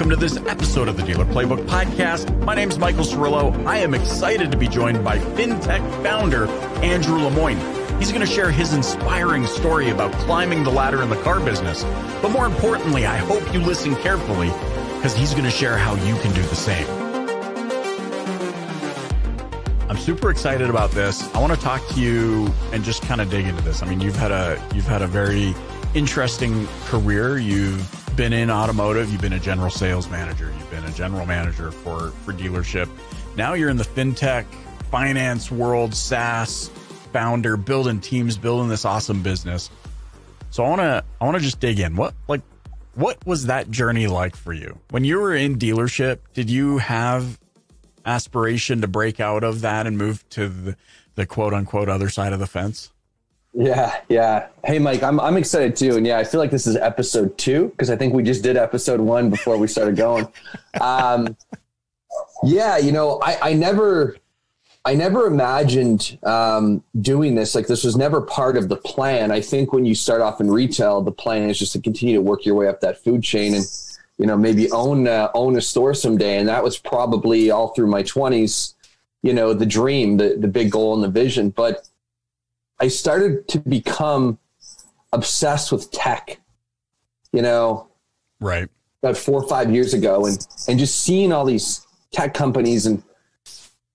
welcome to this episode of the Dealer Playbook Podcast. My name's Michael Cirillo. I am excited to be joined by FinTech founder Andrew Lemoine. He's going to share his inspiring story about climbing the ladder in the car business. But more importantly, I hope you listen carefully because he's going to share how you can do the same. I'm super excited about this. I want to talk to you and just kind of dig into this. I mean, you've had a very interesting career. You've been in automotive. You've been a general sales manager. You've been a general manager for dealership. Now you're in the FinTech finance world, SaaS founder, building teams, building this awesome business. So I want to just dig in. What was that journey like for you? When you were in dealership, did you have aspiration to break out of that and move to the quote unquote other side of the fence? Yeah. Hey, Mike, I'm excited too. And yeah, I feel like this is episode 2 because I think we just did episode 1 before we started going. Yeah, I never imagined doing this. Like, this was never part of the plan. I think when you start off in retail, the plan is just to continue to work your way up that food chain and, maybe own a store someday. And that was probably all through my 20s, the dream, the big goal and the vision. But I started to become obsessed with tech, right, about 4 or 5 years ago, and just seeing all these tech companies and,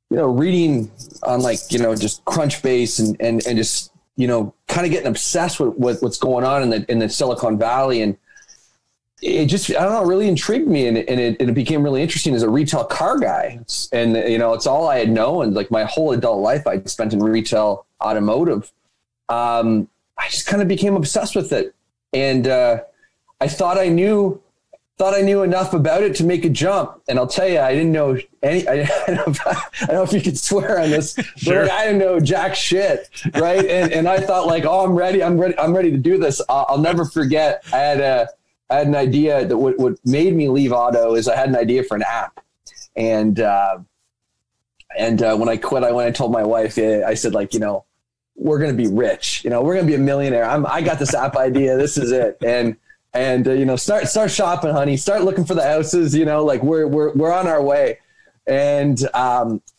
reading on just Crunchbase and just, kind of getting obsessed with what's going on in the Silicon Valley. And it just, I don't know, really intrigued me. And it became really interesting as a retail car guy. It's all I had known. Like, my whole adult life I'd spent in retail automotive. I just kind of became obsessed with it. And I thought I knew enough about it to make a jump. And I'll tell you, I didn't know any, I don't know if you could swear on this, Sure. But I didn't know jack shit. Right. And I thought I'm ready to do this. I'll never forget. I had an idea that what made me leave auto is I had an idea for an app. And when I quit, I went and told my wife, I said, we're going to be rich, we're going to be a millionaire. I got this app idea. This is it. And start shopping, honey, start looking for the houses, we're on our way. And,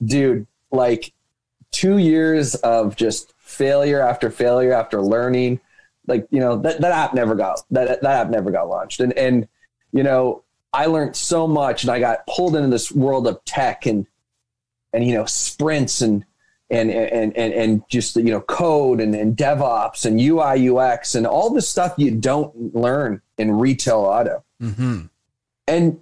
dude, 2 years of just failure after learning, that app never got launched. And I learned so much, and I got pulled into this world of tech and sprints and just, code and DevOps and UI UX and all the stuff you don't learn in retail auto. Mm-hmm. And,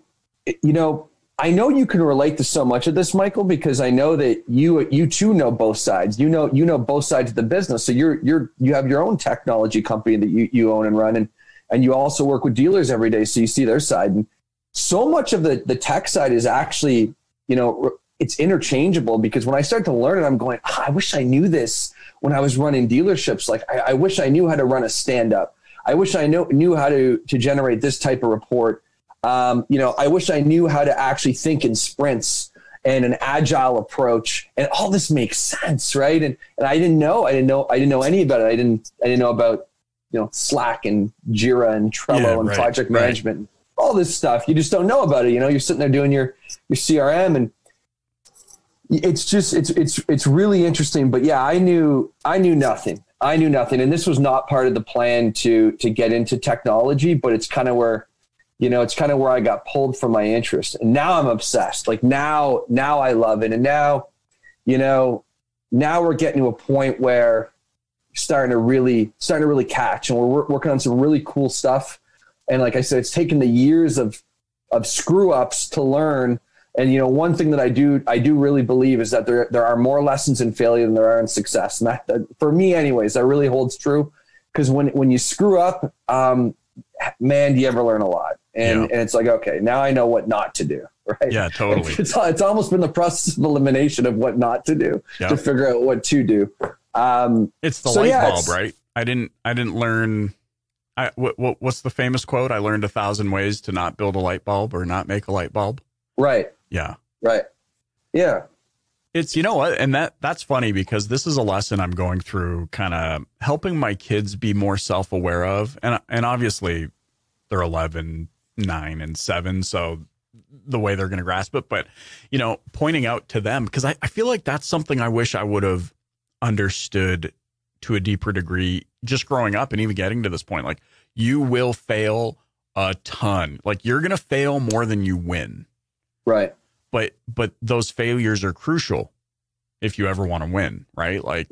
I know you can relate to so much of this, Michael, because I know that you too know both sides. You know both sides of the business. So you have your own technology company that you own and run, and you also work with dealers every day. So you see their side. And so much of the tech side is actually, it's interchangeable, because when I start to learn it, I'm going, I wish I knew this when I was running dealerships. I wish I knew how to run a stand-up. I wish I knew how to generate this type of report. I wish I knew how to actually think in sprints and an agile approach, and all this makes sense. Right. And I didn't know any about it. I didn't know about, Slack and Jira and Trello and project management, and all this stuff. You just don't know about it. You're sitting there doing your CRM, and it's just, it's really interesting. But yeah, I knew nothing. And this was not part of the plan to get into technology, but it's kind of where, I got pulled from my interest, and now I'm obsessed. Now I love it. And now we're getting to a point where starting to really catch, and we're working on some really cool stuff. And like I said, it's taken the years of screw ups to learn. And, one thing that I do really believe is that there are more lessons in failure than there are in success. And that for me anyways, that really holds true, because when you screw up, man, do you ever learn a lot. And it's like, okay, now I know what not to do. Right. Yeah, totally. It's almost been the process of elimination of what not to do to figure out what to do. It's the light bulb, right? I didn't learn. What's the famous quote? I learned 1,000 ways to not build a light bulb or not make a light bulb. Right. Yeah. Right. Yeah. It's, what? And that's funny, because this is a lesson I'm going through, kind of helping my kids be more self-aware of. And obviously they're 11, 9, and 7. So the way they're going to grasp it. But, you know, pointing out to them, because I feel like that's something I wish I would have understood to a deeper degree just growing up and even getting to this point. Like, you will fail a ton. Like, you're going to fail more than you win. Right. But those failures are crucial if you ever want to win, right? Like,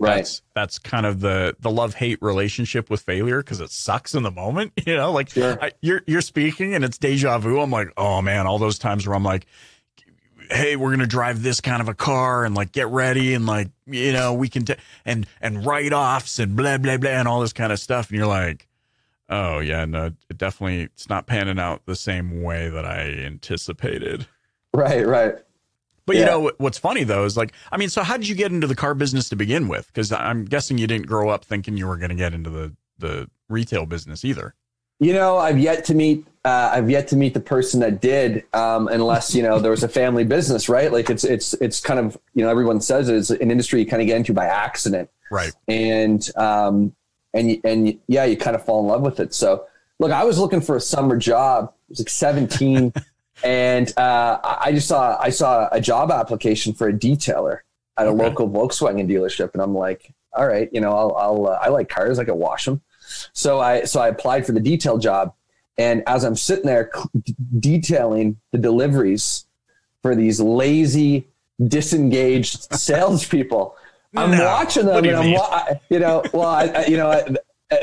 that's kind of the love-hate relationship with failure, because it sucks in the moment, you know, like sure. You're speaking and it's deja vu. I'm like, oh man, all those times where I'm like, hey, we're going to drive this kind of a car and like, get ready. And like, you know, we can, and write-offs and blah, blah, blah, and all this kind of stuff. And you're like, oh yeah, no, it's not panning out the same way that I anticipated. Right. But you know, what's funny though, is like, I mean, so how did you get into the car business to begin with? Because I'm guessing you didn't grow up thinking you were going to get into the retail business either. You know, I've yet to meet the person that did, unless, you know, there was a family business, right? Like it's kind of, you know, everyone says it's an industry you kind of get into by accident. Right. And yeah, you kind of fall in love with it. So look, I was looking for a summer job. I was like 17. And I saw a job application for a detailer at a local Volkswagen dealership, and I'm like, all right, you know, I like cars, I can wash them. So I applied for the detail job, and as I'm sitting there detailing the deliveries for these lazy, disengaged salespeople, I'm watching them, and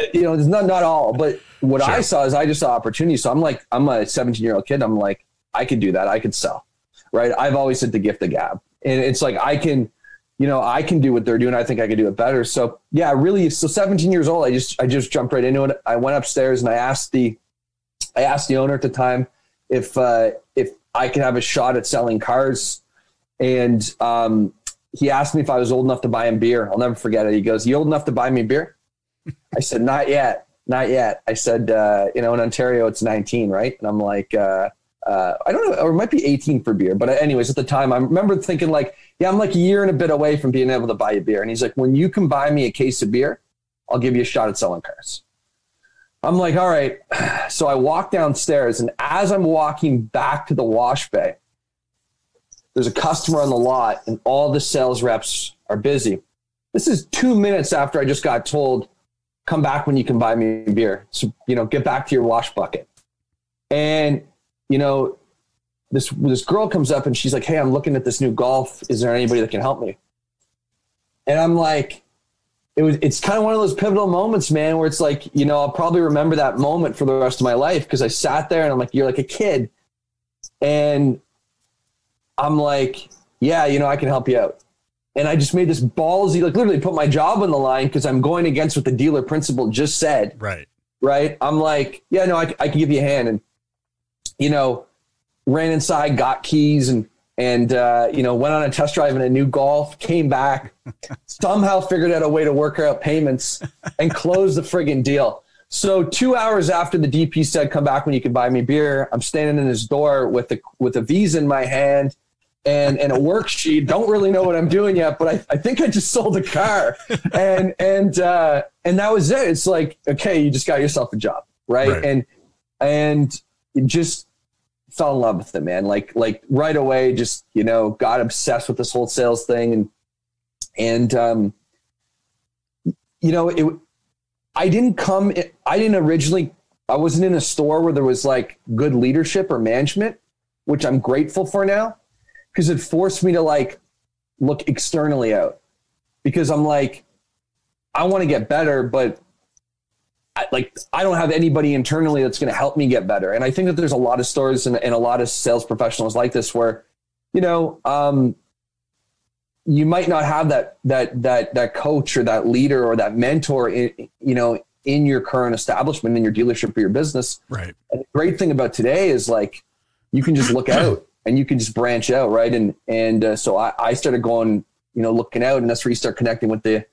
there's not all, but what I saw is I just saw opportunity. So I'm a 17-year-old kid. I'm like, I could do that. I could sell, right? I've always said the gift of gab, and it's like, I can do what they're doing. I think I could do it better. So yeah, really. So 17 years old, I just jumped right into it. I went upstairs and I asked the owner at the time if I could have a shot at selling cars. And he asked me if I was old enough to buy him beer. I'll never forget it. He goes, "You old enough to buy me beer?" I said, "Not yet. I said, in Ontario, it's 19, right?" And I'm like, I don't know, or it might be 18 for beer. But anyways, at the time, I remember thinking like, yeah, I'm like a year and a bit away from being able to buy a beer. And he's like, "When you can buy me a case of beer, I'll give you a shot at selling cars." I'm like, all right. So I walk downstairs, and as I'm walking back to the wash bay, there's a customer on the lot and all the sales reps are busy. This is 2 minutes after I just got told, "Come back when you can buy me a beer. So, get back to your wash bucket." And, this girl comes up and she's like, "Hey, I'm looking at this new Golf. Is there anybody that can help me?" And I'm like, it's kind of one of those pivotal moments, man, where it's like, I'll probably remember that moment for the rest of my life, because I sat there and I'm like, you're like a kid. And I'm like, yeah, I can help you out. And I just made this ballsy, like literally put my job on the line because I'm going against what the dealer principal just said. Right. I'm like, yeah, no, I can give you a hand. And, ran inside, got keys and went on a test drive in a new Golf, came back, somehow figured out a way to work out payments and closed the friggin' deal. So 2 hours after the DP said, "Come back when you can buy me beer," I'm standing in his door with a Visa in my hand and a worksheet. Don't really know what I'm doing yet, but I think I just sold a car. And that was it. It's like, okay, you just got yourself a job. Right. And it just fell in love with it, man. Like right away, just, got obsessed with this whole sales thing. I wasn't in a store where there was like good leadership or management, which I'm grateful for now, because it forced me to like look externally out, because I'm like, I want to get better, but I don't have anybody internally that's going to help me get better. And I think that there's a lot of stores and a lot of sales professionals like this where, you might not have that coach or that leader or that mentor in your current establishment, in your dealership or your business. Right. And the great thing about today is like, you can just look out and you can just branch out. Right. And so I started going, looking out, and that's where you start connecting with the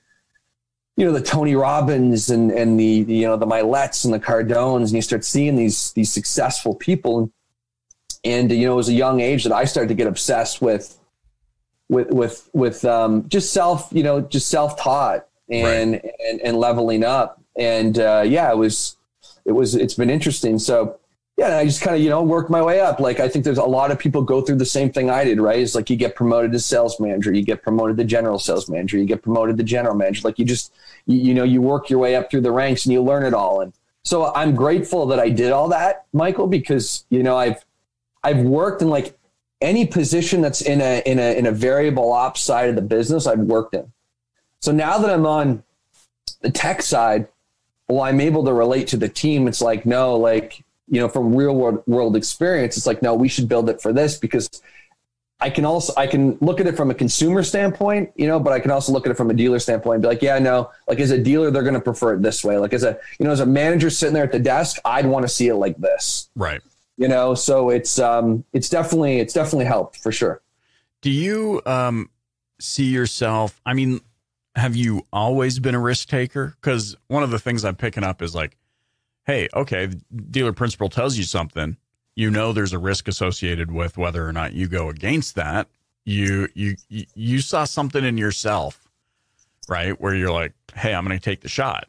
Tony Robbins and the Milettes and the Cardones, and you start seeing these successful people. And it was a young age that I started to get obsessed with just self-taught and leveling up. And it's been interesting. So Yeah, and I just kind of, worked my way up. Like, I think there's a lot of people go through the same thing I did, right? It's like you get promoted to sales manager, you get promoted to general sales manager, you get promoted to general manager. Like, you just, you work your way up through the ranks and you learn it all. And so I'm grateful that I did all that, Michael, because, I've worked in like any position that's in a variable ops side of the business I've worked in. So now that I'm on the tech side, well, I'm able to relate to the team. It's like, no, like, from real world experience, it's like, no, we should build it for this, because I can look at it from a consumer standpoint, but I can also look at it from a dealer standpoint and be like, yeah, no, like as a dealer, they're going to prefer it this way. Like as a manager sitting there at the desk, I'd want to see it like this. Right. So it's definitely helped for sure. Do you see yourself? I mean, have you always been a risk taker? Because one of the things I'm picking up is like, hey, okay, the dealer principal tells you something, there's a risk associated with whether or not you go against that. You saw something in yourself, right? Where you're like, hey, I'm going to take the shot.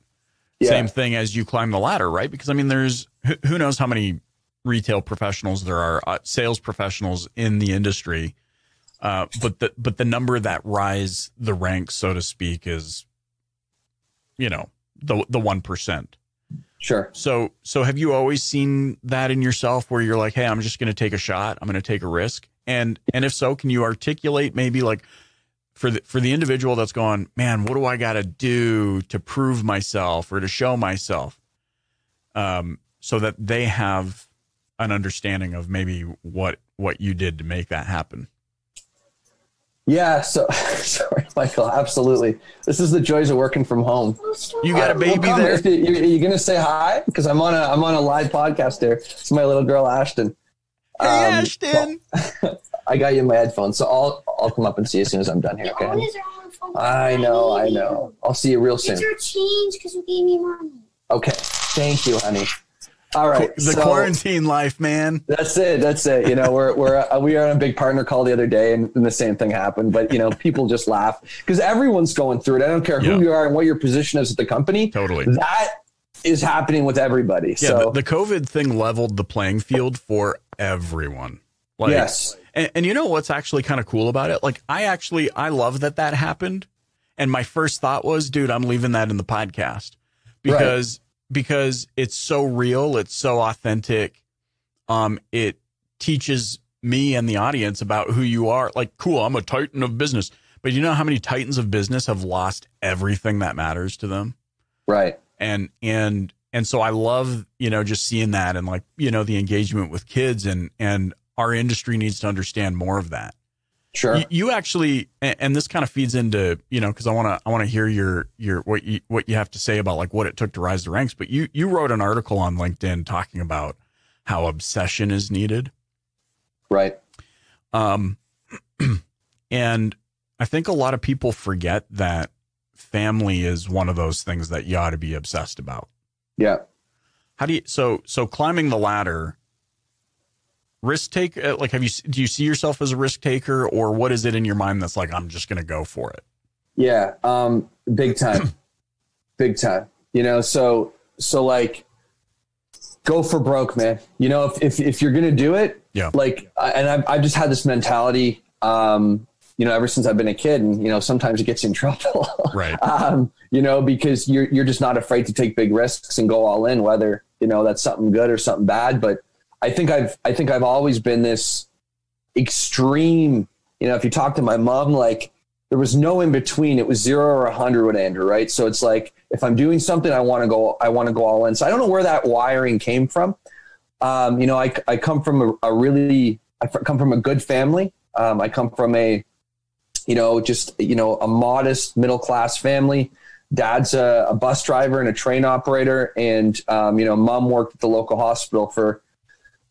Yeah. Same thing as you climb the ladder, right? Because I mean, there's who knows how many retail professionals there are, sales professionals in the industry. But the number that rise the ranks, so to speak, is, the 1%. Sure. So have you always seen that in yourself where you're like, hey, I'm just going to take a shot. I'm going to take a risk. And if so, can you articulate maybe like for the individual that's going, man, what do I got to do to prove myself or to show myself? So that they have an understanding of maybe what you did to make that happen. Yeah. So sorry, Michael. Absolutely. This is the joys of working from home. You got a baby there? Are you going to say hi? Because I'm on a live podcast there. It's my little girl, Ashton. Hey, Ashton. Well, I got you in my headphones, so I'll come up and see you as soon as I'm done here. Okay. I know. I'll see you real soon. It's your change because you gave me money. Okay. Thank you, honey. All right. The quarantine life, man. That's it. We were on a big partner call the other day and the same thing happened, but people just laugh because everyone's going through it. I don't care who you are and what your position is at the company. Totally. That is happening with everybody. Yeah. So the COVID thing leveled the playing field for everyone. Like, yes. And you know what's actually kind of cool about it? Like I love that happened. And my first thought was, dude, I'm leaving that in the podcast because it's so real. It's so authentic. It teaches me and the audience about who you are. Like, cool, I'm a titan of business. But you know how many titans of business have lost everything that matters to them? Right. And so I love, just seeing that and like, the engagement with kids and our industry needs to understand more of that. Sure. You actually, and this kind of feeds into, because I want to hear your what you have to say about like what it took to rise the ranks. But you wrote an article on LinkedIn talking about how obsession is needed. Right. And I think a lot of people forget that family is one of those things that you ought to be obsessed about. Yeah. How do you, so climbing the ladder, risk take, like, do you see yourself as a risk taker, or what is it in your mind that's like, I'm just going to go for it? Yeah. Big time. Big time. So like go for broke, man. If you're going to do it, like, and I've just had this mentality, ever since I've been a kid, and, sometimes it gets you in trouble, right. Because you're just not afraid to take big risks and go all in, whether, that's something good or something bad. But I think I've always been this extreme, if you talk to my mom, like there was no in between. It was 0 or 100 with Andrew. Right. So it's like, if I'm doing something, I want to go all in. So I don't know where that wiring came from. I come from I come from a good family. I come from a modest middle-class family. Dad's a bus driver and a train operator. And, mom worked at the local hospital for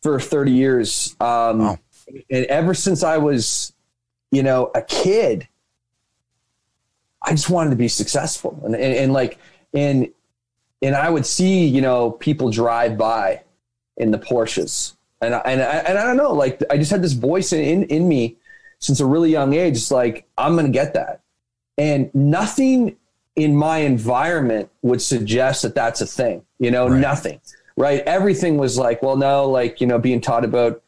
30 years. Wow. And ever since I was, a kid, I just wanted to be successful. And I would see, people drive by in the Porsches. And I don't know, like I just had this voice in me since a really young age. It's like, I'm going to get that. And nothing in my environment would suggest that that's a thing, Right. Nothing. right? Everything was like, well, no, like, being taught about,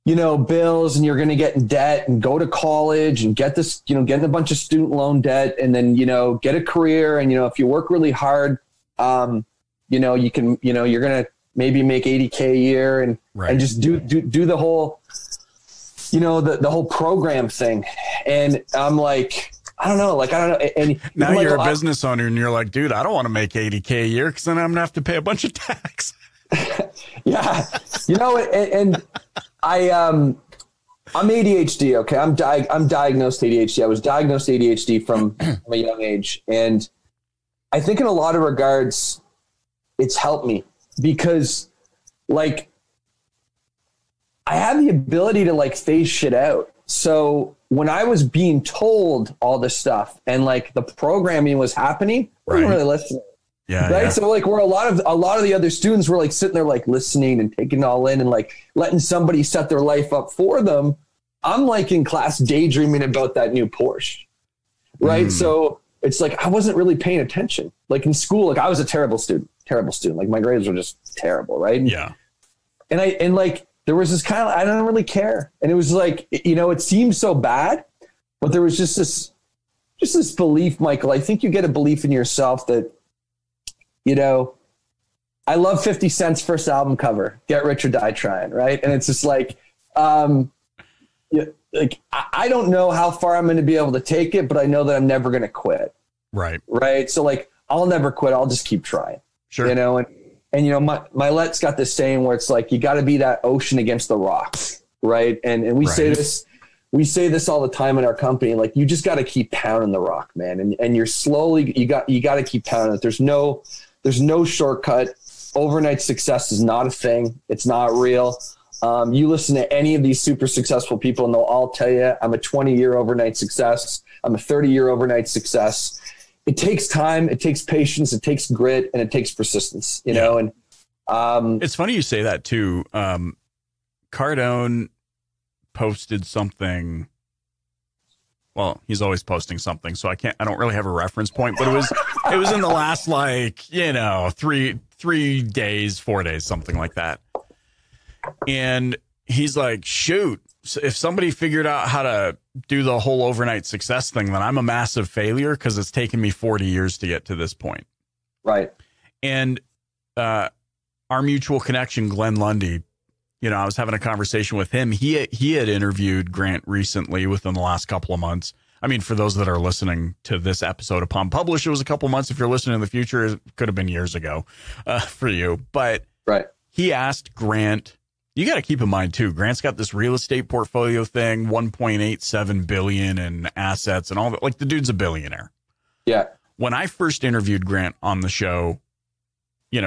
bills, and you're going to get in debt and go to college and get this, getting a bunch of student loan debt, and then, get a career. And, if you work really hard, you can, you're going to maybe make 80K a year and just do the whole, the whole program thing. And I'm like, I don't know. And now you're a business owner and you're like, dude, I don't want to make 80K a year because then I'm going to have to pay a bunch of tax. Yeah. And I'm ADHD. Okay. I'm diagnosed ADHD. I was diagnosed ADHD from a young age. And I think in a lot of regards, it's helped me because I have the ability to phase shit out. So when I was being told all this stuff and the programming was happening, I wasn't really listening. Yeah. Right. Yeah. So where a lot of the other students were sitting there listening and taking it all in and letting somebody set their life up for them. I'm in class daydreaming about that new Porsche. Right. So it's I wasn't really paying attention. In school, I was a terrible student. My grades were just terrible. Right. Yeah. And there was this kind of, I don't really care. And it was it seemed so bad, but there was just this belief, Michael. I think you get a belief in yourself that, I love 50 Cent's first album cover, Get Rich or Die Trying. Right. And it's just I don't know how far I'm going to be able to take it, but I know that I'm never going to quit. Right. Right. So I'll never quit. I'll just keep trying. Sure. And Milette's got this saying where it's you got to be that ocean against the rocks. Right. And we say this all the time in our company. You just got to keep pounding the rock, man. And you're slowly, you got to keep pounding it. There's no shortcut. Overnight success is not a thing. It's not real. You listen to any of these super successful people and they'll all tell you, I'm a 20-year overnight success. I'm a 30-year overnight success. It takes time. It takes patience. It takes grit, and it takes persistence, you know? And it's funny you say that too. Cardone posted something. Well, he's always posting something, so I don't really have a reference point, but it was in the last 3 days, 4 days, something like that. And he's like, shoot, if somebody figured out how to do the whole overnight success thing, then I'm a massive failure because it's taken me 40 years to get to this point. Right. And our mutual connection, Glenn Lundy, I was having a conversation with him. He had interviewed Grant recently within the last couple of months. I mean, for those that are listening to this episode upon publish, it was a couple of months. If you're listening in the future, it could have been years ago for you. But he asked Grant, you got to keep in mind too, Grant's got this real estate portfolio thing, 1.87 billion in assets and all that. The dude's a billionaire. Yeah. When I first interviewed Grant on the show,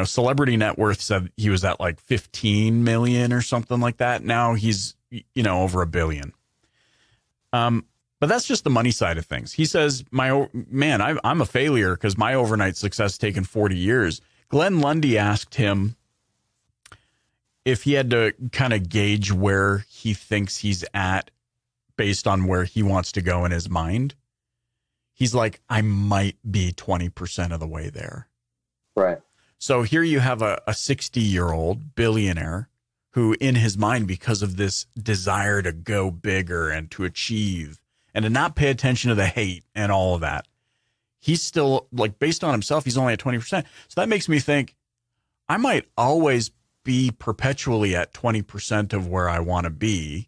Celebrity Net Worth said he was at 15 million or something like that. Now he's, over $1 billion. But that's just the money side of things. He says, I'm a failure because my overnight success taken 40 years. Glenn Lundy asked him if he had to kind of gauge where he thinks he's at based on where he wants to go in his mind. He's like, I might be 20% of the way there. Right. So here you have a 60-year-old billionaire who in his mind, because of this desire to go bigger and to achieve and to not pay attention to the hate and all of that, he's still based on himself, he's only at 20%. So that makes me think I might always be perpetually at 20% of where I want to be.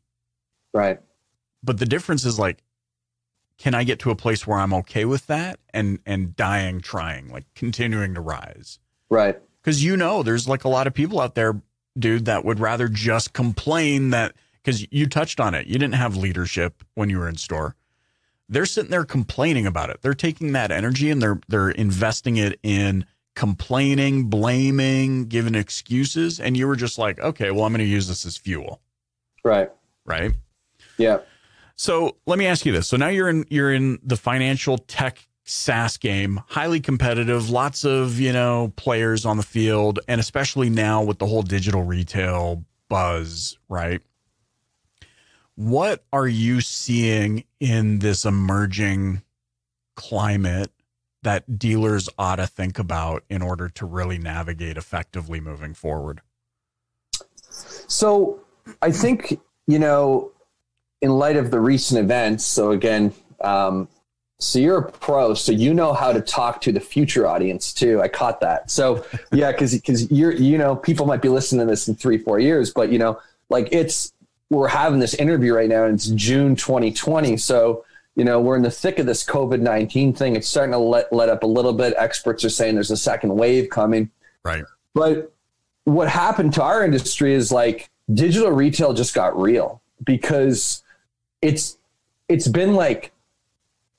Right. But the difference is can I get to a place where I'm okay with that and dying trying, continuing to rise? Right. Because there's a lot of people out there, dude, that would rather just complain that, because you touched on it, you didn't have leadership when you were in store. They're sitting there complaining about it. They're taking that energy and they're investing it in complaining, blaming, giving excuses. And you were just like, okay, well, I'm going to use this as fuel. Right. Right. Yeah. So let me ask you this. So now you're in the financial tech SaaS game, highly competitive, lots of, players on the field, and especially now with the whole digital retail buzz, right? What are you seeing in this emerging climate that dealers ought to think about in order to really navigate effectively moving forward? So I think, in light of the recent events, so again, so you're a pro, so you know how to talk to the future audience too. I caught that. So yeah, because you're, people might be listening to this in 3-4 years, but we're having this interview right now and it's June 2020. So, we're in the thick of this COVID-19 thing. It's starting to let up a little bit. Experts are saying there's a second wave coming. Right. But what happened to our industry is digital retail just got real, because it's been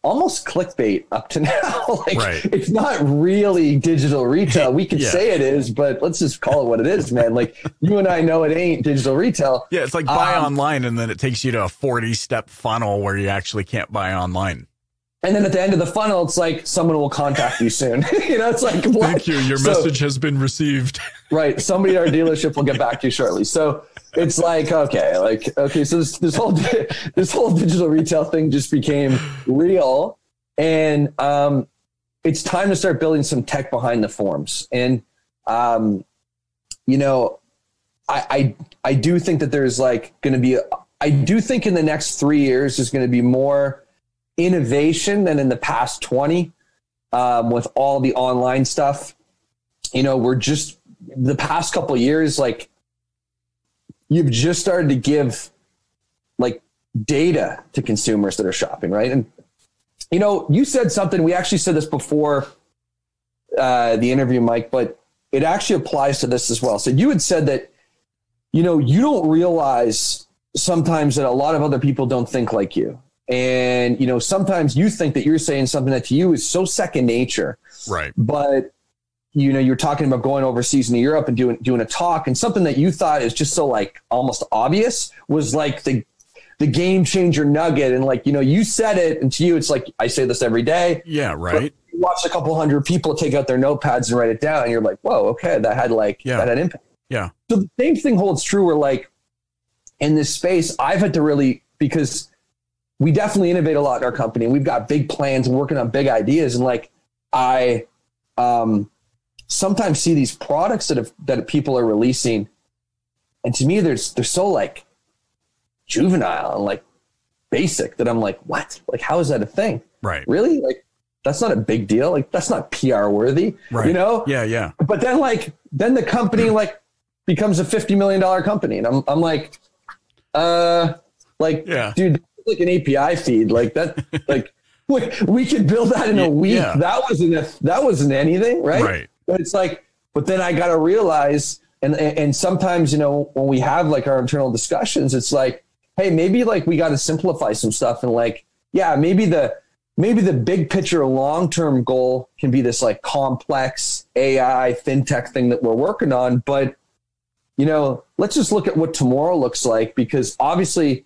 almost clickbait up to now. Right. It's not really digital retail. We could say it is, but let's just call it what it is, man. You and I know it ain't digital retail. Yeah. It's like buy online, and then it takes you to a 40-step funnel where you actually can't buy online. And then at the end of the funnel, it's like someone will contact you soon. It's like, what? Thank you. Your message has been received. Right. Somebody at our dealership will get back to you shortly. So it's okay. So this whole digital retail thing just became real, and it's time to start building some tech behind the forms. And I do think that there's going to be. I do think in the next 3 years there's going to be more innovation than in the past 20 with all the online stuff. We're just the past couple of years, you've just started to give data to consumers that are shopping, right? And you said something, we actually said this before the interview, Mike, but it actually applies to this as well. So you had said that you don't realize sometimes that a lot of other people don't think like you. And, sometimes you think that you're saying something that to you is so second nature. Right. But, you're talking about going overseas into Europe and doing a talk, and something that you thought is just so almost obvious was the game changer nugget. And you said it, and to you, it's I say this every day. Yeah. Right. You watch a couple hundred people take out their notepads and write it down, and you're like, whoa, okay. That had that had impact. Yeah. So the same thing holds true where in this space, I've had to really, because we definitely innovate a lot in our company. We've got big plans and working on big ideas. And I sometimes see these products that people are releasing, and to me, they're so juvenile and basic that I'm what? How is that a thing? Right. Really? That's not a big deal. That's not PR worthy, right. Yeah. Yeah. But then then the company becomes a $50 million company. And I'm yeah. Dude, an API feed that, we could build that in a week. Yeah. That wasn't anything. Right. But it's but then I got to realize, and sometimes, when we have our internal discussions, it's hey, maybe we got to simplify some stuff, and maybe the big picture long-term goal can be this complex AI fintech thing that we're working on. But, let's just look at what tomorrow looks like, because obviously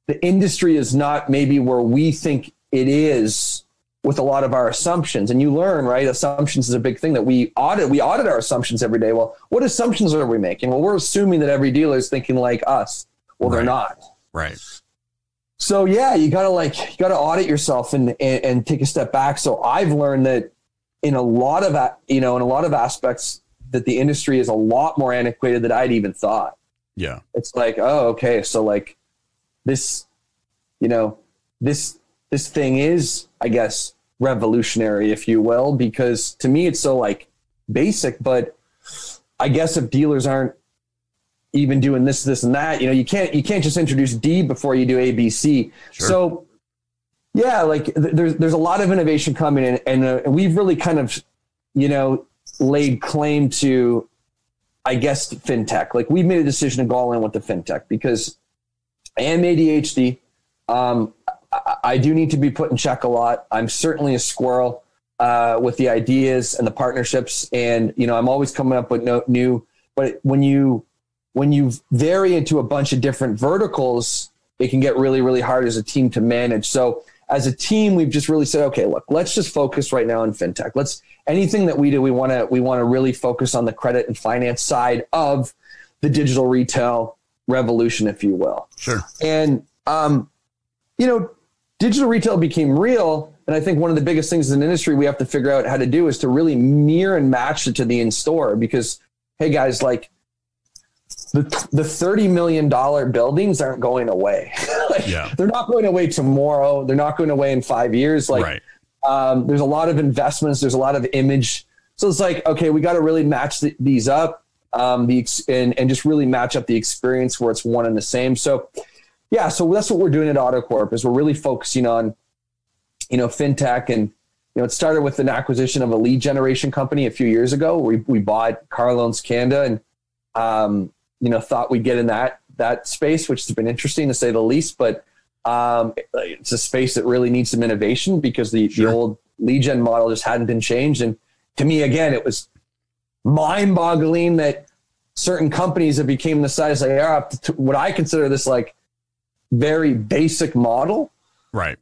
the industry is not maybe where we think it is with a lot of our assumptions. And you learn, right? Assumptions is a big thing that we audit. We audit our assumptions every day. Well, what assumptions are we making? Well, we're assuming that every dealer is thinking like us. Well, they're not. Right. So yeah, you gotta audit yourself and take a step back. So I've learned that in a lot of aspects that the industry is a lot more antiquated than I'd even thought. Yeah. It's oh, okay. So this, this thing is, I guess, revolutionary, if you will, because to me it's so basic, but I guess if dealers aren't even doing this and that, you can't just introduce D before you do A, B, C. Sure. So yeah, there's a lot of innovation coming in, and we've really kind of, laid claim to, I guess, fintech. We've made a decision to go all in with the fintech because I am ADHD. I do need to be put in check a lot. I'm certainly a squirrel with the ideas and the partnerships, and I'm always coming up with new. But when you vary into a bunch of different verticals, it can get really, really hard as a team to manage. So as a team, we've just really said, okay, look, let's just focus right now on fintech. Anything that we do, we want to really focus on the credit and finance side of the digital retail revolution, if you will. Sure. And digital retail became real And I think one of the biggest things in the industry we have to figure out how to do is to really mirror and match it to the in-store, because, hey guys, like the $30 million buildings aren't going away. They're not going away tomorrow. They're not going away in 5 years. Like, there's a lot of investments. There's a lot of image. So it's like, okay, we got to really match these up, and just really match up the experience where it's one and the same. So yeah, so that's what we're doing at AutoCorp, is we're really focusing on, fintech. And, it started with an acquisition of a lead generation company a few years ago. We bought Car Loans Canada, and, thought we'd get in that space, which has been interesting to say the least. But it's a space that really needs some innovation, because the old lead gen model just hadn't been changed. And to me, again, it was mind boggling that certain companies that became the size they are, what I consider this like very basic model. Right.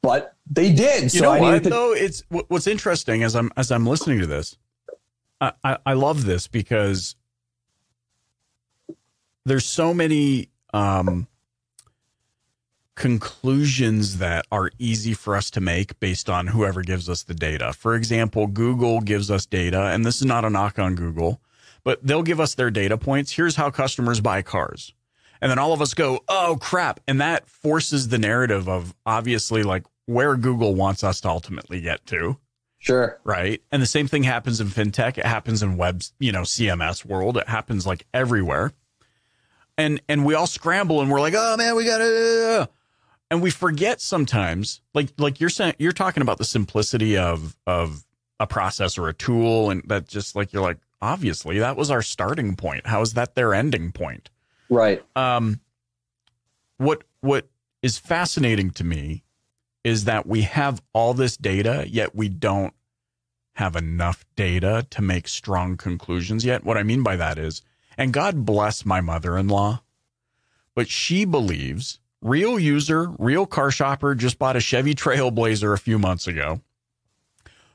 But they did. You know what, though? It's what's interesting as I'm listening to this. I love this, because there's so many conclusions that are easy for us to make based on whoever gives us the data. For example, Google gives us data, and this is not a knock on Google, but they'll give us their data points. Here's how customers buy cars. And then all of us go, oh, crap. And that forces the narrative of obviously like where Google wants us to ultimately get to. Sure. Right. And the same thing happens in fintech. It happens in web, CMS world. It happens like everywhere. And we all scramble and we're like, oh, man, we got to. And we forget sometimes, like you're saying, you're talking about the simplicity of a process or a tool. And that just like, you're like, obviously, that was our starting point. How is that their ending point? Right. What is fascinating to me is that we have all this data, yet we don't have enough data to make strong conclusions yet. What I mean by that is, and God bless my mother-in-law, but she believes, real user, real car shopper, just bought a Chevy Trailblazer a few months ago.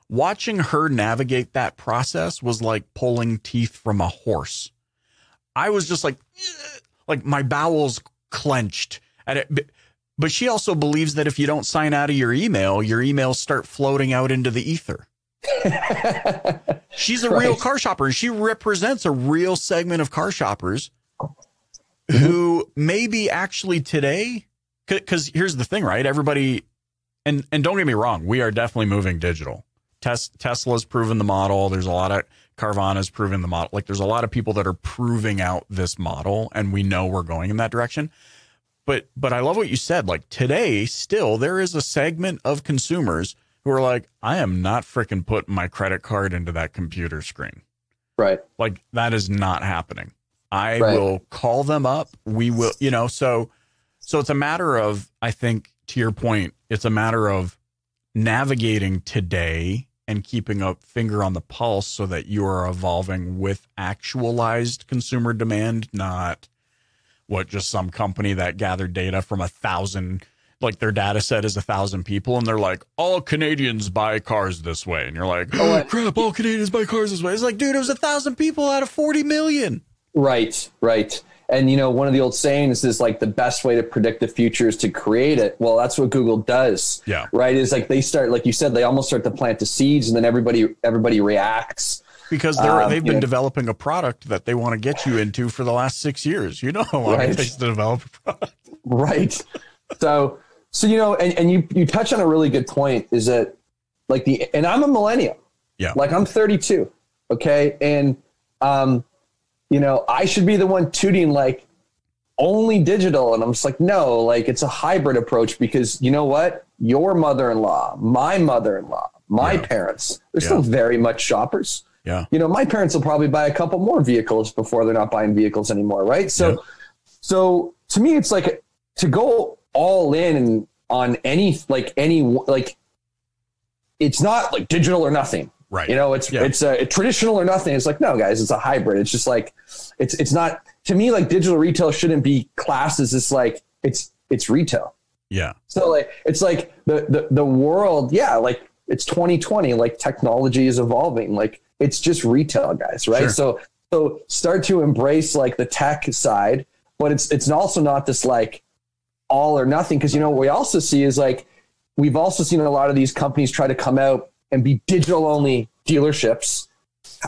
Watching her navigate that process was like pulling teeth from a horse. I was just like my bowels clenched at it. But she also believes that if you don't sign out of your emails start floating out into the ether. She's a real car shopper, and she represents a real segment of car shoppers who maybe actually today, because here's the thing, right? Everybody, and don't get me wrong, we are definitely moving digital. Tesla's proven the model. There's a lot of Carvana's proven the model. Like there's a lot of people that are proving out this model, and we know we're going in that direction. But I love what you said. Like today, still, there is a segment of consumers who are like, I am not freaking putting my credit card into that computer screen. Right. Like that is not happening. I will call them up. We will, so it's a matter of, I think to your point, it's a matter of navigating today and keeping a finger on the pulse so that you are evolving with actualized consumer demand, not just some company that gathered data from 1,000, like their data set is 1,000 people, and they're like, all Canadians buy cars this way. And you're like, oh crap, all Canadians buy cars this way. It's like, dude, it was 1,000 people out of 40 million. Right. And, one of the old sayings is like the best way to predict the future is to create it. Well, that's what Google does. Yeah. Right. It's like they start, like you said, they almost start to plant the seeds, and then everybody reacts. Because they've been developing a product that they want to get you into for the last 6 years. You know how long it takes to develop a product. Right. So and you touch on a really good point, is that like and I'm a millennial. Yeah. Like I'm 32. Okay. And, I should be the one tooting like only digital. And I'm just like, no, like it's a hybrid approach, because you know what? Your mother-in-law, my parents, they're still very much shoppers. Yeah. My parents will probably buy a couple more vehicles before they're not buying vehicles anymore. Right. So to me, it's like to go all in on any, it's not like digital or nothing. Right. It's a traditional or nothing. It's like, no, guys, it's a hybrid. It's just like, it's not, to me, like digital retail shouldn't be classed as this, like it's retail. Yeah. So like, it's like the world. Yeah. Like it's 2020, like technology is evolving. Like it's just retail, guys. Right. Sure. So start to embrace like the tech side, but it's also not this like all or nothing. Cause what we also see is like, we've also seen a lot of these companies try to come out and be digital only dealerships.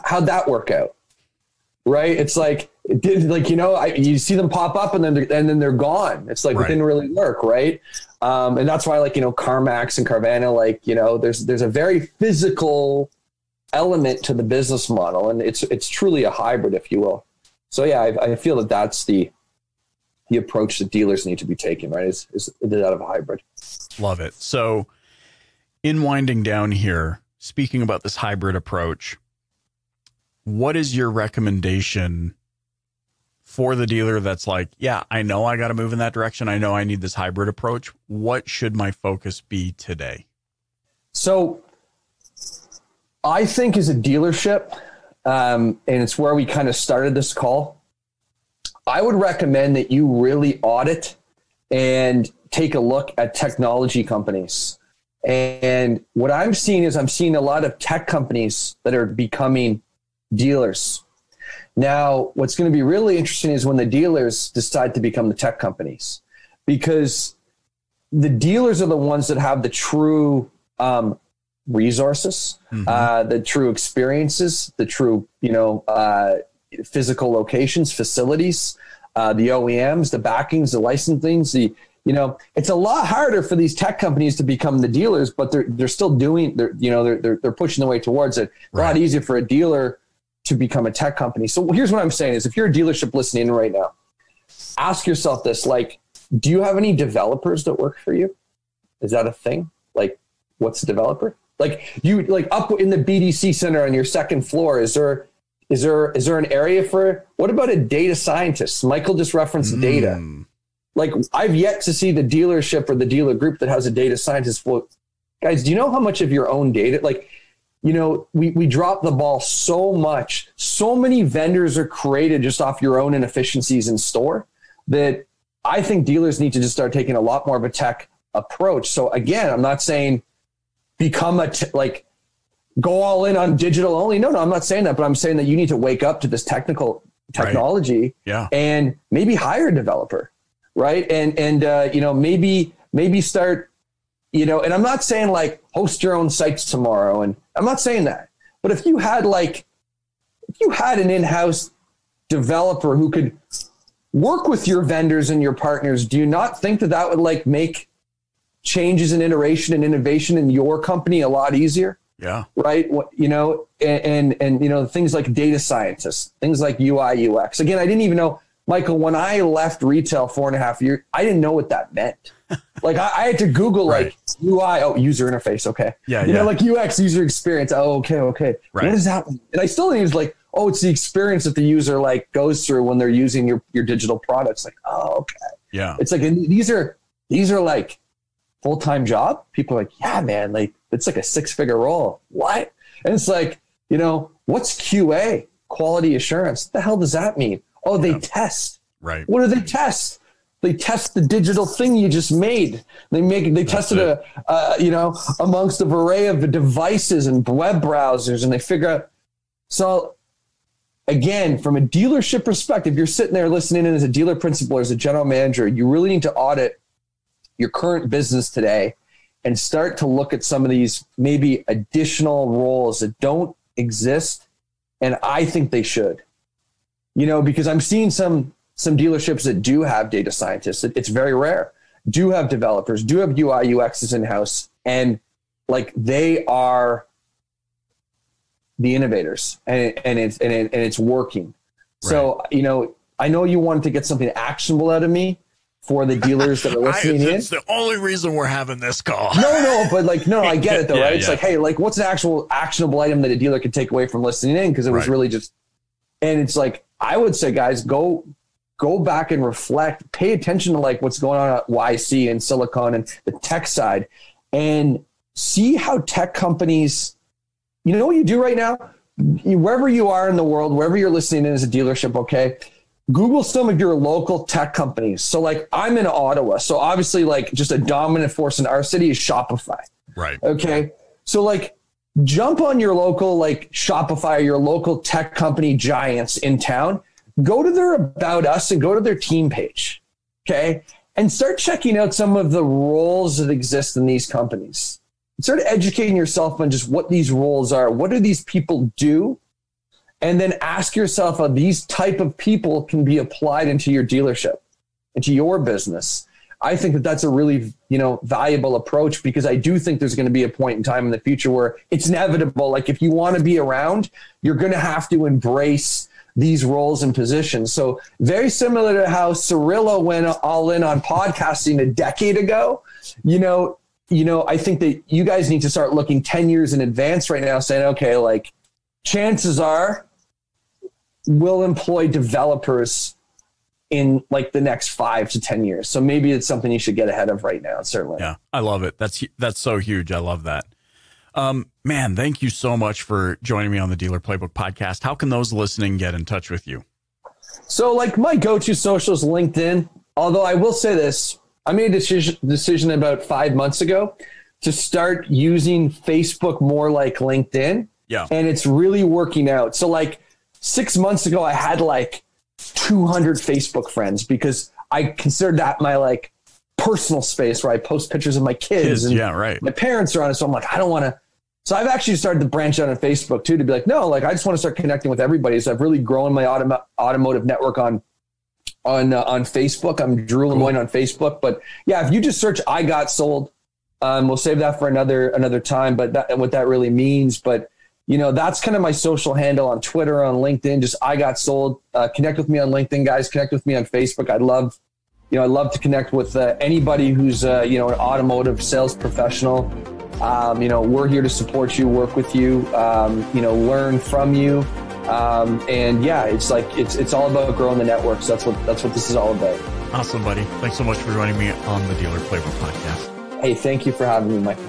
How'd that work out? Right. It's like, it did, like, you see them pop up and then they're gone. It's like, It didn't really work. Right. And that's why, like, CarMax and Carvana, like, there's a very physical element to the business model, and it's truly a hybrid, if you will. So yeah, I feel that that's the approach that dealers need to be taking, right? Is that of a hybrid. Love it. So in winding down here, speaking about this hybrid approach, what is your recommendation for the dealer that's like, yeah, I know I got to move in that direction. I know I need this hybrid approach. What should my focus be today? So I think as a dealership, and it's where we kind of started this call, I would recommend that you really audit and take a look at technology companies. And what I'm seeing is I'm seeing a lot of tech companies that are becoming dealers. Now, what's going to be really interesting is when the dealers decide to become the tech companies, because the dealers are the ones that have the true resources, the true experiences, the true, physical locations, facilities, the OEMs, the backings, the licensings, it's a lot harder for these tech companies to become the dealers, but they're still doing, they're pushing the way towards it. A lot easier for a dealer to become a tech company. So here's what I'm saying is, if you're a dealership listening right now, ask yourself this, like, do you have any developers that work for you? Is that a thing? Like, what's a developer? Like, you, like, up in the BDC center on your second floor, is there an area for, what about a data scientist? Michael just referenced data. Like, I've yet to see the dealership or the dealer group that has a data scientist. Well, guys, do you know how much of your own data, like, we drop the ball so much. So many vendors are created just off your own inefficiencies in store that I think dealers need to just start taking a lot more of a tech approach. So again, I'm not saying become go all in on digital only. No, I'm not saying that, but I'm saying that you need to wake up to this technology and maybe hire a developer. Right. And maybe start, and I'm not saying like host your own sites tomorrow. And I'm not saying that, but if you had an in-house developer who could work with your vendors and your partners, do you not think that would like make changes and iteration and innovation in your company a lot easier? Yeah. Right. And things like data scientists, things like UI, UX. Again, I didn't even know, Michael, when I left retail 4.5 years, I didn't know what that meant. Like I had to Google like UI, user interface. Okay. Yeah. Like UX, user experience. Oh, okay. Right. What does that mean? And I still think it's like, it's the experience that the user like goes through when they're using your digital products. Like, okay. Yeah. It's like, these are like full-time job. People are like, yeah, man, like it's like a 6-figure role. What? And it's like, what's QA? Quality assurance. What the hell does that mean? Oh, they test. Right. What do they test? They test the digital thing you just made. They tested amongst an array of devices and web browsers, and they figure out. So again, from a dealership perspective, you're sitting there listening in as a dealer principal or as a general manager, you really need to audit your current business today and start to look at some of these maybe additional roles that don't exist. And I think they should, because I'm seeing some dealerships that do have data scientists. It's very rare. Do have developers, do have UI, UXs in-house, and like they are the innovators, and it's working. Right. So, I know you wanted to get something actionable out of me for the dealers that are listening in. It's the only reason we're having this call. But I get it though, right? It's like, hey, like what's an actual actionable item that a dealer could take away from listening in? Because it was really just, and it's like, I would say, guys, go back and reflect, pay attention to like what's going on at YC and Silicon and the tech side, and see how tech companies, what you do right now, wherever you are in the world, wherever you're listening in as a dealership, okay, Google some of your local tech companies. So like I'm in Ottawa. So obviously like just a dominant force in our city is Shopify. Right. Okay. So like jump on your local like Shopify, your local tech company giants in town, go to their About Us and go to their team page. Okay. and start checking out some of the roles that exist in these companies. Start educating yourself on just what these roles are. What do these people do? And then ask yourself how these type of people can be applied into your dealership, into your business. I think that that's a really, valuable approach, because I do think there's going to be a point in time in the future where it's inevitable. Like, if you want to be around, you're going to have to embrace these roles and positions. So very similar to how Cirillo went all in on podcasting a decade ago, I think that you guys need to start looking 10 years in advance right now, saying, okay, like, chances are we'll employ developers in like the next 5 to 10 years. So maybe it's something you should get ahead of right now. Certainly. Yeah, I love it. That's so huge. I love that. Man, thank you so much for joining me on the Dealer Playbook podcast. How can those listening get in touch with you? So like my go-to social is LinkedIn. Although I will say this, I made a decision about 5 months ago to start using Facebook more like LinkedIn. Yeah. And it's really working out. So like 6 months ago, I had like 200 Facebook friends, because I considered that my like personal space where I post pictures of my kids and yeah, right. my parents are on it. So I'm like, I don't want to. So I've actually started to branch out on Facebook too, to be like, no, like I just want to start connecting with everybody. So I've really grown my automotive network on Facebook. I'm Drew Lemoine on Facebook. But yeah, if you just search I Got Sold, we'll save that for another time. But what that really means. But that's kind of my social handle on Twitter, on LinkedIn, just I Got Sold. Connect with me on LinkedIn, guys. Connect with me on Facebook. I'd love to connect with anybody who's, an automotive sales professional. We're here to support you, work with you, learn from you. And yeah, it's like, it's all about growing the network. So that's what this is all about. Awesome, buddy. Thanks so much for joining me on the Dealer Playbook podcast. Hey, thank you for having me, Michael.